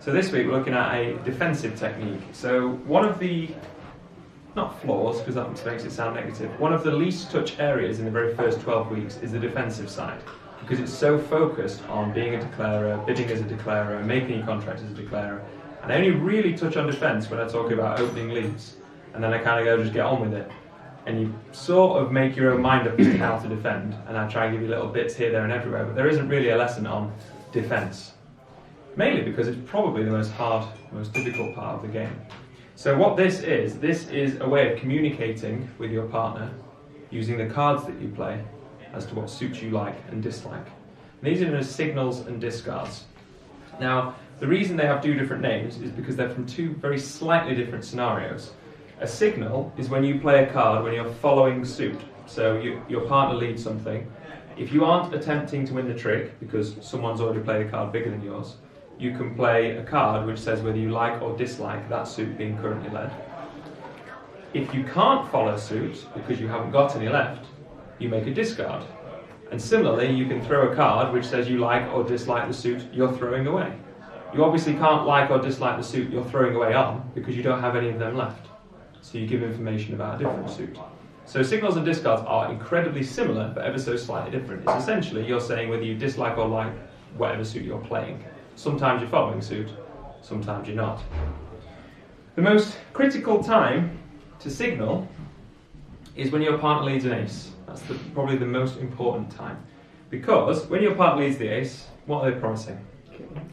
So this week we're looking at a defensive technique. So one of the, not flaws, because that makes it sound negative, one of the least touched areas in the very first 12 weeks is the defensive side. Because it's so focused on being a declarer, bidding as a declarer, making your contract as a declarer. And I only really touch on defence when I talk about opening leads. And then I kind of go, just get on with it. And you sort of make your own mind up as to how to defend. And I try and give you little bits here, there and everywhere. But there isn't really a lesson on defence. Mainly because it's probably the most hard, most difficult part of the game. So what this is a way of communicating with your partner using the cards that you play as to what suits you like and dislike. And these are known as signals and discards. Now, the reason they have two different names is because they're from two very slightly different scenarios. A signal is when you play a card when you're following suit. So your partner leads something. If you aren't attempting to win the trick because someone's already played a card bigger than yours, you can play a card which says whether you like or dislike that suit being currently led. If you can't follow suit because you haven't got any left, you make a discard. And similarly, you can throw a card which says you like or dislike the suit you're throwing away. You obviously can't like or dislike the suit you're throwing away on because you don't have any of them left. So you give information about a different suit. So signals and discards are incredibly similar, but ever so slightly different. It's essentially you're saying whether you dislike or like whatever suit you're playing. Sometimes you're following suit, sometimes you're not. The most critical time to signal is when your partner leads an ace. That's probably the most important time. Because when your partner leads the ace, what are they promising?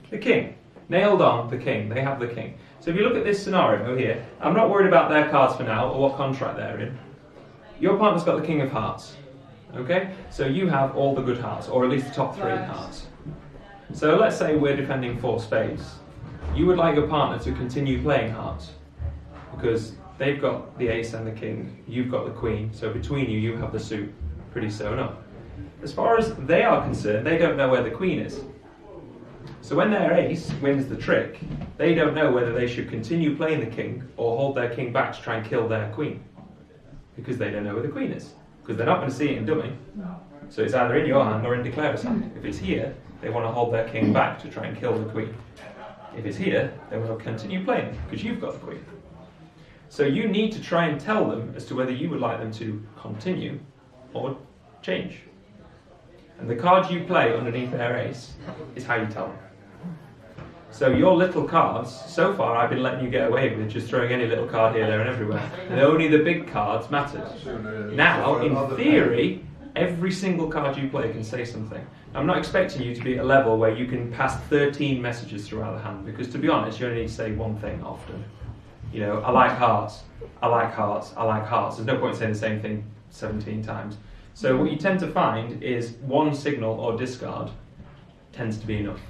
The king. Nailed on, the king. They have the king. So if you look at this scenario here, I'm not worried about their cards for now or what contract they're in. Your partner's got the king of hearts. Okay? So you have all the good hearts, or at least the top three hearts. So let's say we're defending 4 spades. You would like your partner to continue playing hearts because they've got the ace and the king, you've got the queen, so between you, you have the suit pretty sewn up. As far as they are concerned, they don't know where the queen is. So when their ace wins the trick, they don't know whether they should continue playing the king or hold their king back to try and kill their queen. Because they don't know where the queen is. Because they're not going to see it in dummy. So it's either in your hand or in declarer's hand. If it's here, they want to hold their king back to try and kill the queen. If it's here, they will continue playing because you've got the queen. So you need to try and tell them as to whether you would like them to continue or change. And the cards you play underneath their ace is how you tell them. So your little cards, so far I've been letting you get away with just throwing any little card here, there and everywhere. And only the big cards mattered. Now, in theory, every single card you play can say something. I'm not expecting you to be at a level where you can pass 13 messages throughout the hand, because to be honest, you only need to say one thing often. You know, I like hearts, I like hearts, I like hearts. There's no point in saying the same thing 17 times. So what you tend to find is one signal or discard tends to be enough.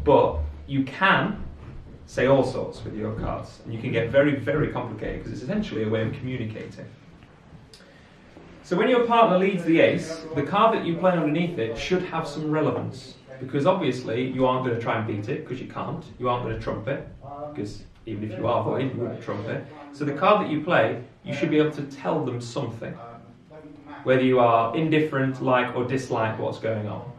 But you can say all sorts with your cards, and you can get very, very complicated because it's essentially a way of communicating. So when your partner leads the ace, the card that you play underneath it should have some relevance, because obviously you aren't going to try and beat it, because you can't. You aren't going to trump it, because even if you are void, you wouldn't trump it. So the card that you play, you should be able to tell them something, whether you are indifferent, like or dislike what's going on.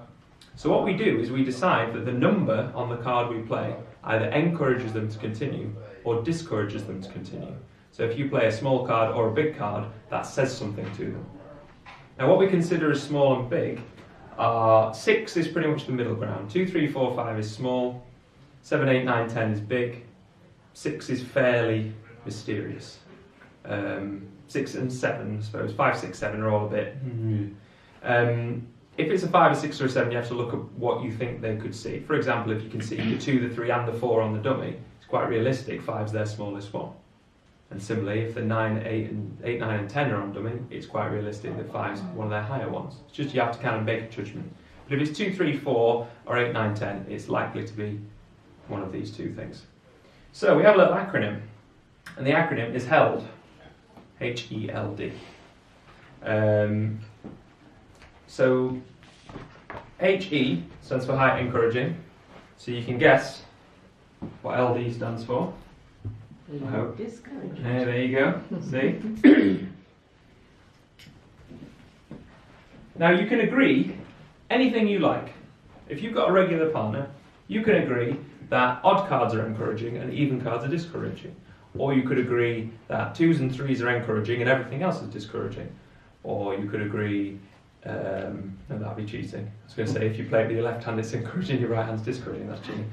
So what we do is we decide that the number on the card we play either encourages them to continue or discourages them to continue. So if you play a small card or a big card, that says something to them. Now what we consider as small and big are 6 is pretty much the middle ground. 2, 3, 4, 5 is small. 7, 8, 9, 10 is big. 6 is fairly mysterious. 6 and 7, I suppose. 5, 6, 7 are all a bit... If it's a 5, a 6 or a 7, you have to look at what you think they could see. For example, if you can see the 2, the 3 and the 4 on the dummy, it's quite realistic. 5's their smallest one. And similarly, if the 9, 8, 9 and 10 are on dummy, it's quite realistic that 5's one of their higher ones. It's just you have to kind of make a judgment. But if it's 2, 3, 4 or 8, 9, 10, it's likely to be one of these two things. So we have a little acronym. And the acronym is H.E.L.D. H-E.L.D. So H-E stands for high encouraging. So you can guess what L-D stands for. Low discouraging. Yeah, there you go. See? Now you can agree anything you like. If you've got a regular partner, you can agree that odd cards are encouraging and even cards are discouraging. Or you could agree that 2s and 3s are encouraging and everything else is discouraging. Or you could agree, no, that'd be cheating. I was going to say if you play it with your left hand it's encouraging, your right hand's discouraging, that's cheating.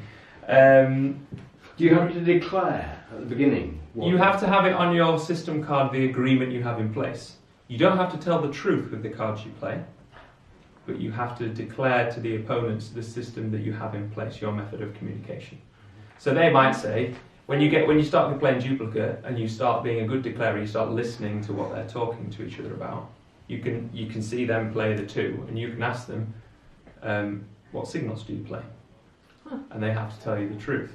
Do you have to declare at the beginning? You have to have it on your system card, the agreement you have in place. You don't have to tell the truth with the cards you play, but you have to declare to the opponents the system that you have in place, your method of communication. So they might say, when you start playing duplicate and you start being a good declarer, you start listening to what they're talking to each other about, you can see them play the 2 and you can ask them, what signals do you play? And they have to tell you the truth.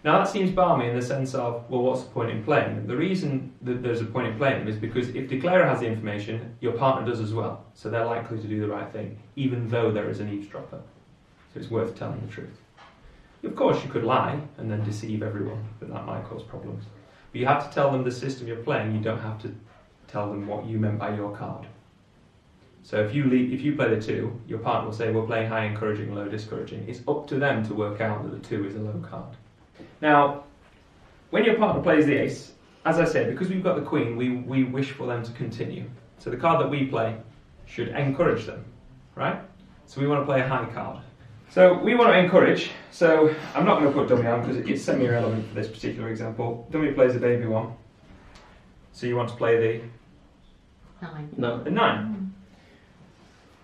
Now that seems balmy in the sense of, well, what's the point in playing them? The reason that there's a point in playing them is because if declarer has the information, your partner does as well. So they're likely to do the right thing, even though there is an eavesdropper. So it's worth telling the truth. Of course you could lie and then deceive everyone, but that might cause problems. But you have to tell them the system you're playing, you don't have to tell them what you meant by your card. So if you play the 2, your partner will say, we're playing high encouraging, low discouraging. It's up to them to work out that the 2 is a low card. Now, when your partner plays the ace, as I said, because we've got the queen, we wish for them to continue. So the card that we play should encourage them, right? So we want to play a high card. So we want to encourage, so I'm not going to put dummy on because it's semi-irrelevant for this particular example. Dummy plays a baby 1. So you want to play the 9. No. The 9.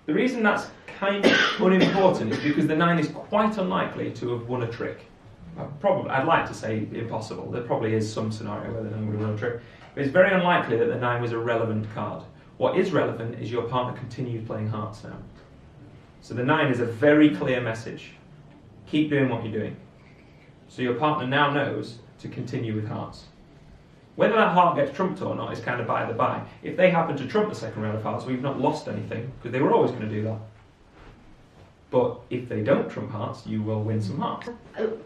The reason that's kind of unimportant is because the 9 is quite unlikely to have won a trick. I'd like to say impossible. There probably is some scenario where the 9 would have won a trick. But it's very unlikely that the 9 was a relevant card. What is relevant is your partner continues playing hearts now. So the 9 is a very clear message. Keep doing what you're doing. So your partner now knows to continue with hearts. Whether that heart gets trumped or not is kind of by the by. If they happen to trump the second round of hearts, we've not lost anything, because they were always going to do that. But if they don't trump hearts, you will win some hearts.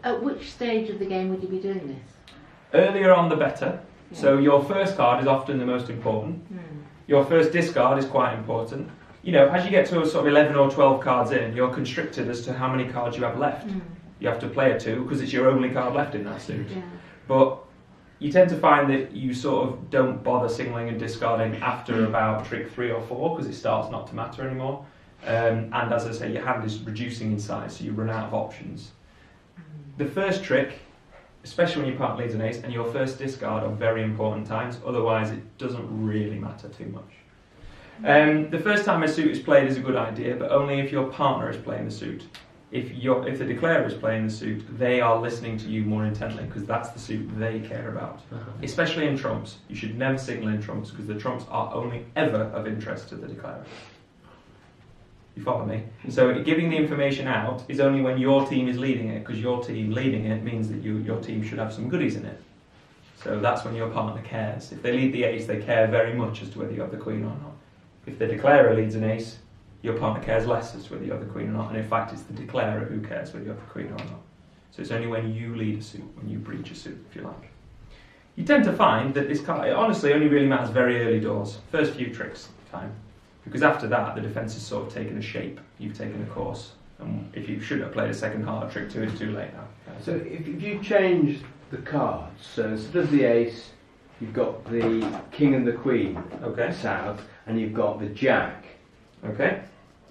At which stage of the game would you be doing this? Earlier on the better. Yeah. So your first card is often the most important. Your first discard is quite important. You know, as you get to a sort of 11 or 12 cards in, you're constricted as to how many cards you have left. You have to play a 2 because it's your only card left in that suit. Yeah. But you tend to find that you sort of don't bother singling and discarding after about trick 3 or 4 because it starts not to matter anymore. And as I say, your hand is reducing in size, so you run out of options. The first trick, especially when your partner leads an ace, and your first discard are very important times, otherwise it doesn't really matter too much. The first time a suit is played is a good idea, but only if your partner is playing the suit. If the declarer is playing the suit, they are listening to you more intently, because that's the suit they care about. Especially in trumps. You should never signal in trumps, because the trumps are only ever of interest to the declarer. You follow me? So giving the information out is only when your team is leading it, because your team leading it means that your team should have some goodies in it. So that's when your partner cares. If they lead the ace, they care very much as to whether you have the queen or not. If the declarer leads an ace, your partner cares less as to whether you have the queen or not, and in fact it's the declarer who cares whether you have the queen or not. So it's only when you lead a suit, when you breach a suit, if you like. You tend to find that this card, it honestly only really matters very early doors, first few tricks time. Because after that, the defence has sort of taken a shape. You've taken a course. And if you should have played a second heart trick 2, it's too late now. So if you change the cards, so instead of the ace, you've got the king and the queen south, and you've got the jack at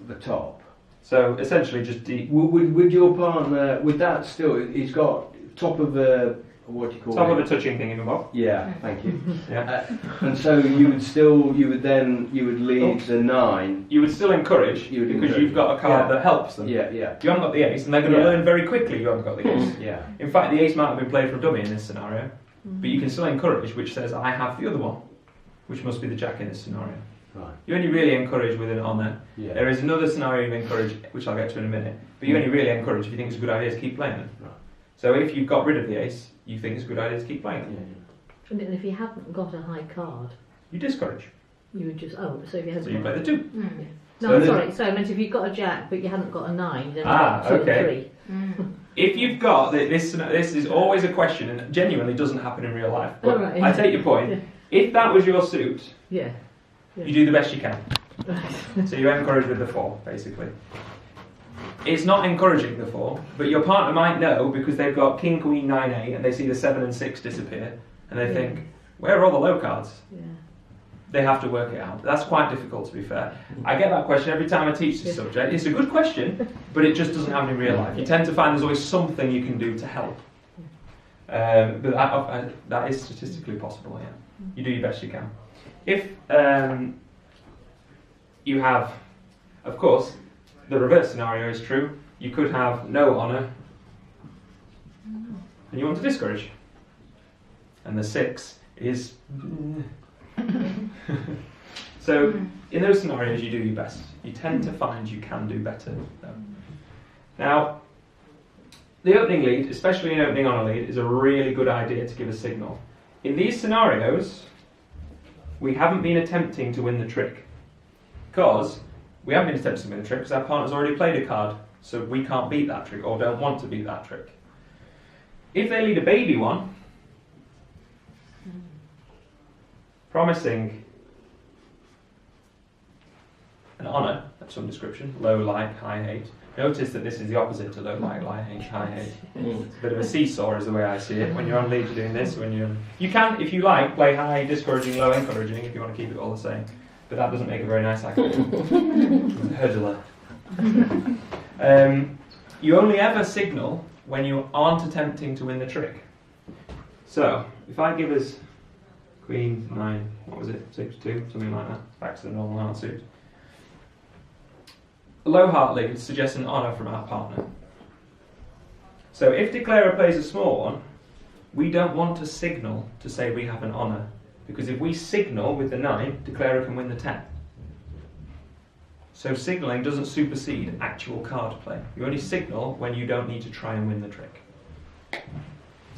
the top. So essentially just Would your partner, would that still, he's got top of the, what do you call it? Top of the touching thing in the box. Yeah, thank you. Yeah. And so you would lead the 9. You would still encourage, because you've got a card that helps them. Yeah, yeah. You haven't got the ace, and they're going to learn very quickly you haven't got the ace. Yeah. In fact, the ace might have been played for a dummy in this scenario, but you can still encourage, which says, I have the other one, which must be the jack in this scenario. Right. You only really encourage with it on there. Yeah. There is another scenario you encourage, which I'll get to in a minute, but you only really encourage if you think it's a good idea to keep playing them. Right. So if you've got rid of the ace, you think it's a good idea to keep playing it. Yeah. And if you haven't got a high card, you discourage. You would just, so if you haven't So you play the 2. No, so I meant if you've got a jack but you haven't got a 9, then you've got 2 and 3. If you've got, this is always a question and genuinely doesn't happen in real life, but I take your point. Yeah. If that was your suit, you do the best you can. So you encourage with the 4, basically. it's not encouraging the 4, but your partner might know because they've got king, queen, 9, 8, and they see the 7 and 6 disappear, and they think, where are all the low cards? Yeah. They have to work it out. That's quite difficult, to be fair. I get that question every time I teach this subject. It's a good question, but it just doesn't happen in real life. You tend to find there's always something you can do to help. But that is statistically possible, yeah. You do your best you can. If you have, of course, the reverse scenario is true. You could have no honour, and you want to discourage. And the 6 is... So, in those scenarios, you do your best. You tend to find you can do better, though. Now, the opening lead, especially an opening honour lead, is a really good idea to give a signal. In these scenarios, we haven't been attempting to win the trick. Because we haven't been attempting to win the trick because our partner's already played a card, so we can't beat that trick or don't want to beat that trick. If they lead a baby one, promising an honour of some description, low, like, high, hate. Notice that this is the opposite to low, like, hate, high, hate. It's a bit of a seesaw is the way I see it. When you're on lead, you're doing this. You can, if you like, play high, discouraging, low, encouraging, if you want to keep it all the same. But that doesn't make a very nice activity. Hurdler. You only ever signal when you aren't attempting to win the trick. So, if I give us Queen, 9, what was it, 6, 2, something like that, back to the normal heart suit. A low heart lead suggests an honour from our partner. So if declarer plays a small one, we don't want to signal to say we have an honour, because if we signal with the 9, declarer can win the 10. So signalling doesn't supersede actual card play. You only signal when you don't need to try and win the trick.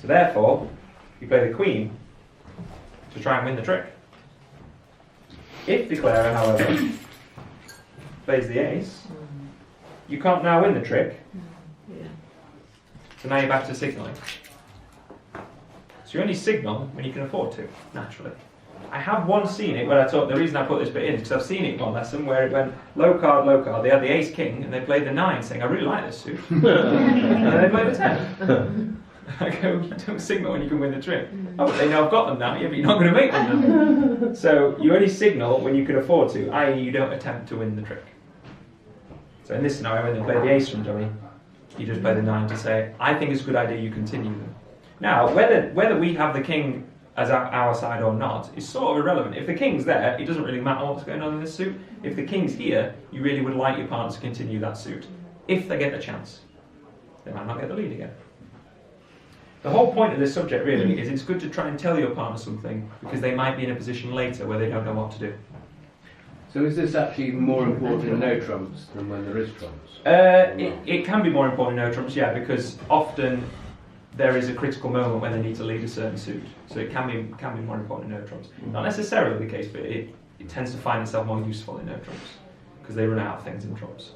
So therefore, you play the Queen to try and win the trick. If declarer, however, plays the ace, you can't now win the trick. So now you're back to signalling. So you only signal when you can afford to, naturally. I have once seen it where the reason I put this bit in is because I've seen it in one lesson where it went low card, they had the ace king, and they played the 9 saying, I really like this suit. And then they played the 10. I go, you don't signal when you can win the trick. Oh, but they know I've got them now, yeah, but you're not going to make them now. So you only signal when you can afford to, i.e. you don't attempt to win the trick. So in this scenario, when they play the ace from dummy, you just play the 9 to say, I think it's a good idea you continue them. Now, whether we have the king as our side or not is sort of irrelevant. If the king's there, it doesn't really matter what's going on in this suit. If the king's here, you really would like your partner to continue that suit. If they get the chance. They might not get the lead again. The whole point of this subject really is it's good to try and tell your partner something because they might be in a position later where they don't know what to do. So is this actually more important in no trumps than when there is trumps? It can be more important in no trumps, yeah, because often there is a critical moment when they need to lead a certain suit. So it can be more important in no trumps. Not necessarily the case, but it tends to find itself more useful in no trumps because they run out of things in trumps.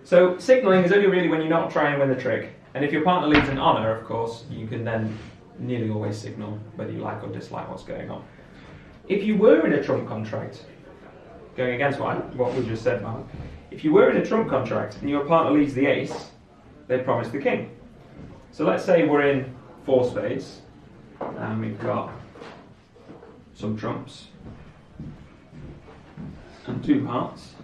So signalling is only really when you're not trying to win the trick. And if your partner leads an honour, of course, you can then nearly always signal whether you like or dislike what's going on. If you were in a trump contract, going against what we just said, Mark, if you were in a trump contract and your partner leads the ace, they promise the king. So let's say we're in 4 spades and we've got some trumps and 2 hearts.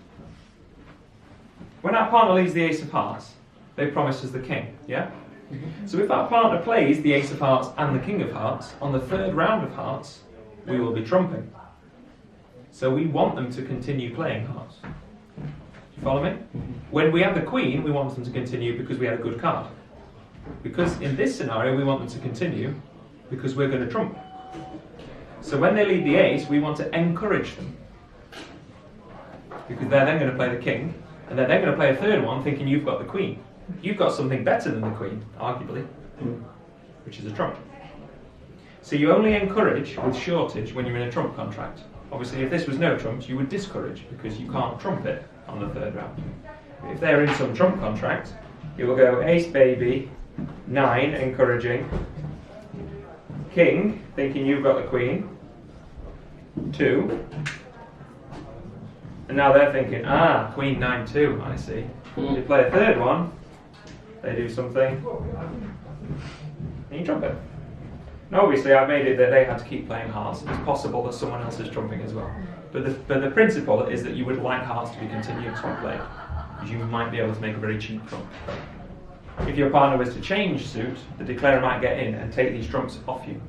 When our partner leads the ace of hearts, they promise us the king, yeah? So if our partner plays the ace of hearts and the king of hearts, on the 3rd round of hearts, we will be trumping. So we want them to continue playing hearts. Do you follow me? When we have the queen, we want them to continue because we had a good card. Because in this scenario, we want them to continue because we're going to trump. So when they lead the ace, we want to encourage them. Because they're then going to play the king, and then they're going to play a 3rd one thinking you've got the queen. You've got something better than the queen, arguably, which is a trump. So you only encourage with shortage when you're in a trump contract. Obviously, if this was no trumps, you would discourage because you can't trump it on the 3rd round. If they're in some trump contract, you will go ace baby, 9 encouraging, king thinking you've got the queen, 2, and now they're thinking, queen 9 2, I see. You play a third one, they do something, and you trump it. Now obviously I've made it that they had to keep playing hearts. It's possible that someone else is trumping as well. But the principle is that you would like hearts to be continuously played, because you might be able to make a very cheap trump. If your partner was to change suit, the declarer might get in and take these trumps off you.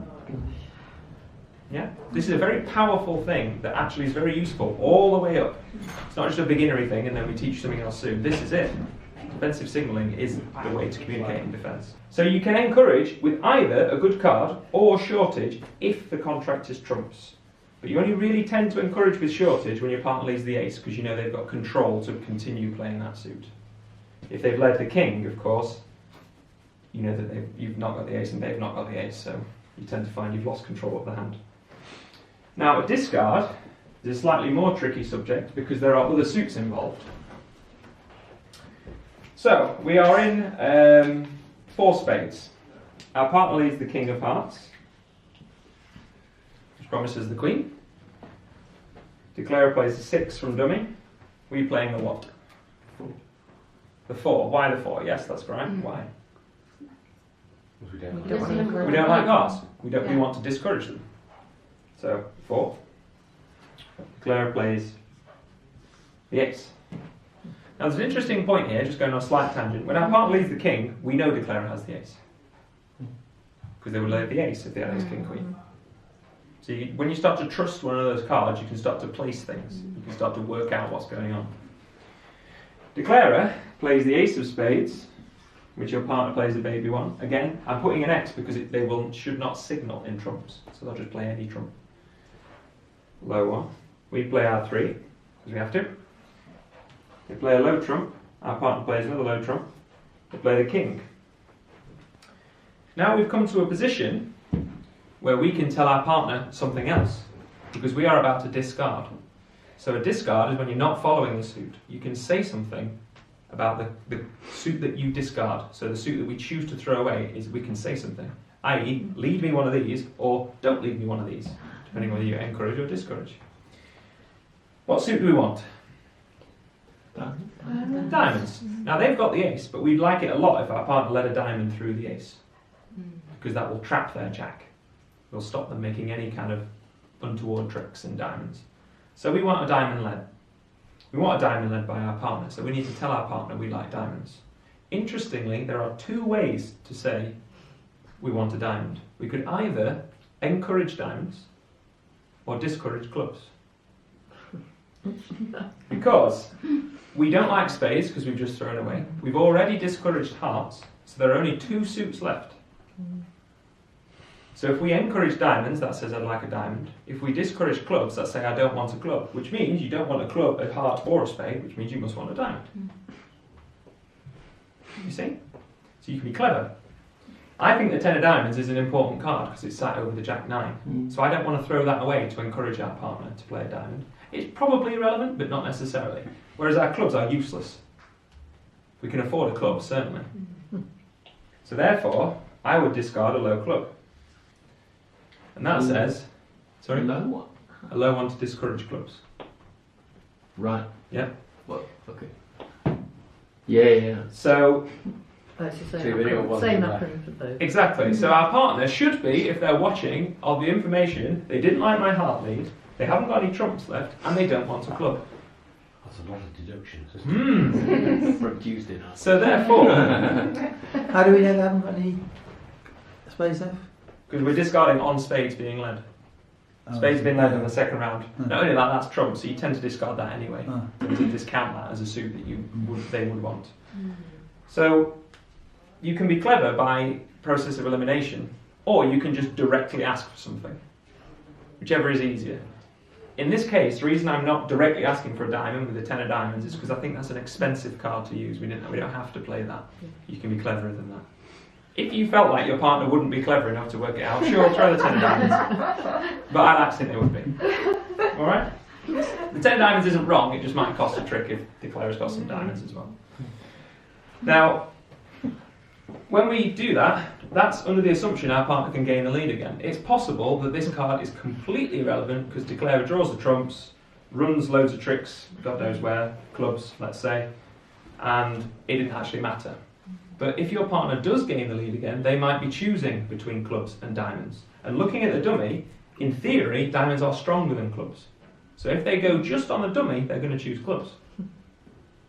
Yeah? This is a very powerful thing that actually is very useful all the way up. It's not just a beginnery thing and then we teach something else soon. This is it. Defensive signalling is the way to communicate in defence. So you can encourage with either a good card or shortage if the contract is trumps. But you only really tend to encourage with shortage when your partner leads the ace, because you know they've got control to continue playing that suit. If they've led the king, of course, you know that you've not got the ace and they've not got the ace, so you tend to find you've lost control of the hand. Now, a discard is a slightly more tricky subject because there are other suits involved. So, we are in 4 spades. Our partner leads the king of hearts, which promises the queen. Declarer plays the 6 from dummy. We playing the what? The 4. Why the 4? Yes, that's right. Why? We don't like hearts. We want to discourage them. So 4. Declarer plays the ace. Now there's an interesting point here, just going on a slight tangent. When our partner leads the king, we know declarer has the ace, because they would lead the ace if they had ace, king, queen. So when you start to trust one of those cards, you can start to place things. You can start to work out what's going on. Declarer plays the ace of spades, which your partner plays a baby one. Again, I'm putting an X because should not signal in trumps, so they'll just play any trump. Low one. We play our 3, because we have to. They play a low trump. Our partner plays another low trump. They play the king. Now we've come to a position where we can tell our partner something else, because we are about to discard. So a discard is when you're not following the suit. You can say something about the suit that you discard. So the suit that we choose to throw away is we can say something, i.e. lead me one of these or don't lead me one of these, depending whether you encourage or discourage. What suit do we want? Diamonds. Now they've got the ace, but we'd like it a lot if our partner led a diamond through the ace, because that will trap their jack. We'll stop them making any kind of untoward tricks in diamonds. So we want a diamond led. We want a diamond led by our partner, so we need to tell our partner we like diamonds. Interestingly, there are 2 ways to say we want a diamond. We could either encourage diamonds or discourage clubs. Because we don't like spades because we've just thrown away. We've already discouraged hearts, so there are only 2 suits left. So if we encourage diamonds, that says I'd like a diamond. If we discourage clubs, that say I don't want a club, which means you don't want a club, a heart or a spade, which means you must want a diamond. You see? So you can be clever. I think the 10 of diamonds is an important card because it's sat over the jack 9. So I don't want to throw that away to encourage our partner to play a diamond. It's probably relevant, but not necessarily. Whereas our clubs are useless. We can afford a club, certainly. So therefore, I would discard a low club. And that says, sorry? Low what? A low one to discourage clubs. Right. Yeah. Well, okay. Yeah. Oh, So, it's the So we don't want same them happens for both. exactly. So our partner should be, if they're watching, of the information, they didn't like my heart lead, they haven't got any trumps left, and they don't want a club. That's a lot of deductions, isn't it? For a Tuesday night. So therefore, How do we know they haven't got any spades left? because we're discarding on spades being led. Spades being led in the second round. Not only that, that's trump, so you tend to discard that anyway. You to discount that as a suit that they would want. So you can be clever by process of elimination, or you can just directly ask for something, whichever is easier. In this case, the reason I'm not directly asking for a diamond with a 10 of diamonds is because I think that's an expensive card to use. We don't have to play that. You can be cleverer than that. If you felt like your partner wouldn't be clever enough to work it out, sure, throw the 10 of diamonds. But I like to think they would be. Alright? The 10 of diamonds isn't wrong, it just might cost a trick if the declarer's got some diamonds as well. Now, when we do that, that's under the assumption our partner can gain the lead again. It's possible that this card is completely irrelevant because declarer draws the trumps, runs loads of tricks, God knows where, clubs, let's say, and it didn't actually matter. But if your partner does gain the lead again, they might be choosing between clubs and diamonds. And looking at the dummy, in theory, diamonds are stronger than clubs. So if they go just on the dummy, they're going to choose clubs.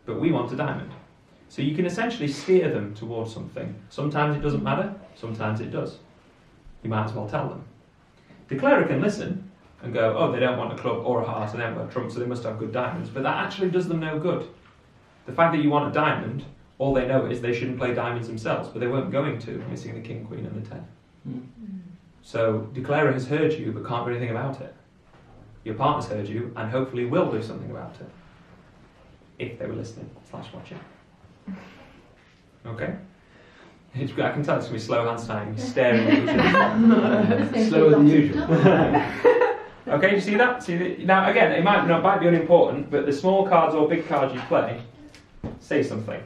But we want a diamond. So you can essentially steer them towards something. Sometimes it doesn't matter, sometimes it does. You might as well tell them. Declarer can listen and go, oh, they don't want a club or a heart and they haven't got a trump, so they must have good diamonds. But that actually does them no good. The fact that you want a diamond, all they know is they shouldn't play diamonds themselves, but they weren't going to, missing the king, queen and the 10. So declarer has heard you but can't do anything about it. Your partner's heard you and hopefully will do something about it. If they were listening / watching. Okay? I can tell it's going to be slow hands time. You're staring at each other. Slower than usual. Okay, do you see that? Now again, it might be unimportant, but the small cards or big cards you play say something.